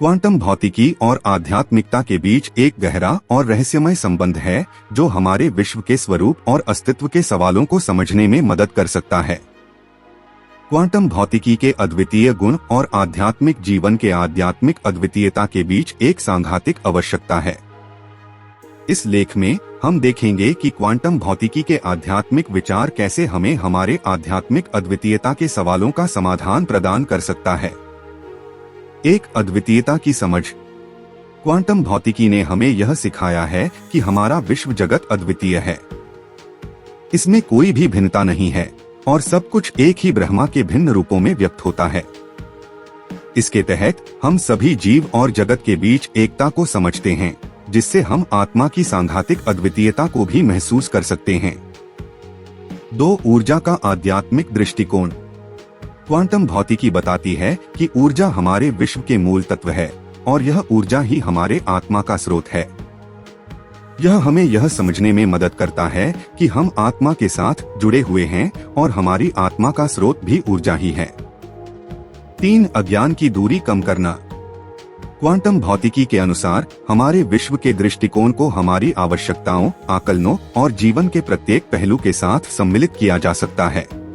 Quantum भौतिकी और आध्यात्मिकता के बीच एक गहरा और रहस्यमय संबंध है जो हमारे विश्व के स्वरूप और अस्तित्व के सवालों को समझने में मदद कर सकता है। क्वांटम भौतिकी के अद्वितीय गुण और आध्यात्मिक जीवन के आध्यात्मिक अद्वितीयता के बीच एक सांघातिक आवश्यकता है। इस लेख में हम देखेंगे कि क्वांटम भौतिकी के आध्यात्मिक विचार कैसे हमें हमारे आध्यात्मिक अद्वितीयता के सवालों का समाधान प्रदान कर सकता है। एक अद्वितीयता की समझ। क्वांटम भौतिकी ने हमें यह सिखाया है कि हमारा विश्व जगत अद्वितीय है। इसमें कोई भी भिन्नता नहीं है और सब कुछ एक ही ब्रह्मा के भिन्न रूपों में व्यक्त होता है। इसके तहत हम सभी जीव और जगत के बीच एकता को समझते हैं, जिससे हम आत्मा की सांघातिक अद्वितीयता को भी महसूस कर सकते हैं। 2. ऊर्जा का आध्यात्मिक दृष्टिकोण। क्वांटम भौतिकी बताती है कि ऊर्जा हमारे विश्व के मूल तत्व है और यह ऊर्जा ही हमारे आत्मा का स्रोत है। यह हमें यह समझने में मदद करता है कि हम आत्मा के साथ जुड़े हुए हैं और हमारी आत्मा का स्रोत भी ऊर्जा ही है। 3. अज्ञान की दूरी कम करना। क्वांटम भौतिकी के अनुसार हमारे विश्व के दृष्टिकोण को हमारी आवश्यकताओं, आकलनों और जीवन के प्रत्येक पहलू के साथ सम्मिलित किया जा सकता है।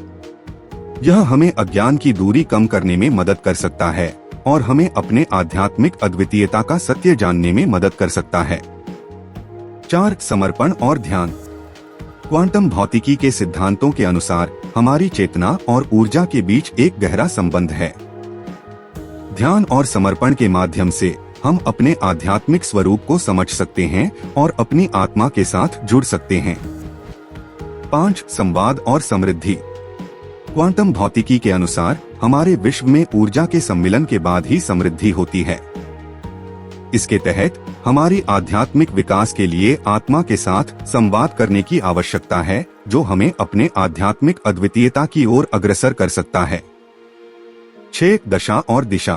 यह हमें अज्ञान की दूरी कम करने में मदद कर सकता है और हमें अपने आध्यात्मिक अद्वितीयता का सत्य जानने में मदद कर सकता है। 4. समर्पण और ध्यान। क्वांटम भौतिकी के सिद्धांतों के अनुसार हमारी चेतना और ऊर्जा के बीच एक गहरा संबंध है। ध्यान और समर्पण के माध्यम से हम अपने आध्यात्मिक स्वरूप को समझ सकते हैं और अपनी आत्मा के साथ जुड़ सकते हैं। 5. संवाद और समृद्धि। क्वांटम भौतिकी के अनुसार हमारे विश्व में ऊर्जा के सम्मिलन के बाद ही समृद्धि होती है। इसके तहत हमारी आध्यात्मिक विकास के लिए आत्मा के साथ संवाद करने की आवश्यकता है, जो हमें अपने आध्यात्मिक अद्वितीयता की ओर अग्रसर कर सकता है। 6. दशा और दिशा।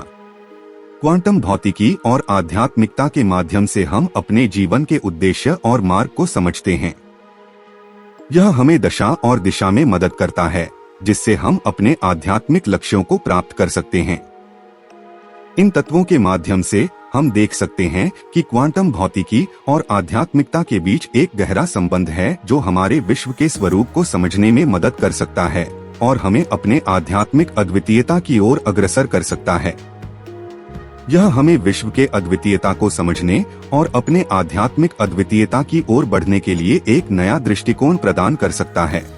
क्वांटम भौतिकी और आध्यात्मिकता के माध्यम से हम अपने जीवन के उद्देश्य और मार्ग को समझते हैं। यह हमें दशा और दिशा में मदद करता है, जिससे हम अपने आध्यात्मिक लक्ष्यों को प्राप्त कर सकते हैं। इन तत्वों के माध्यम से हम देख सकते हैं कि क्वांटम भौतिकी और आध्यात्मिकता के बीच एक गहरा संबंध है जो हमारे विश्व के स्वरूप को समझने में मदद कर सकता है और हमें अपने आध्यात्मिक अद्वितीयता की ओर अग्रसर कर सकता है। यह हमें विश्व के अद्वितीयता को समझने और अपने आध्यात्मिक अद्वितीयता की ओर बढ़ने के लिए एक नया दृष्टिकोण प्रदान कर सकता है।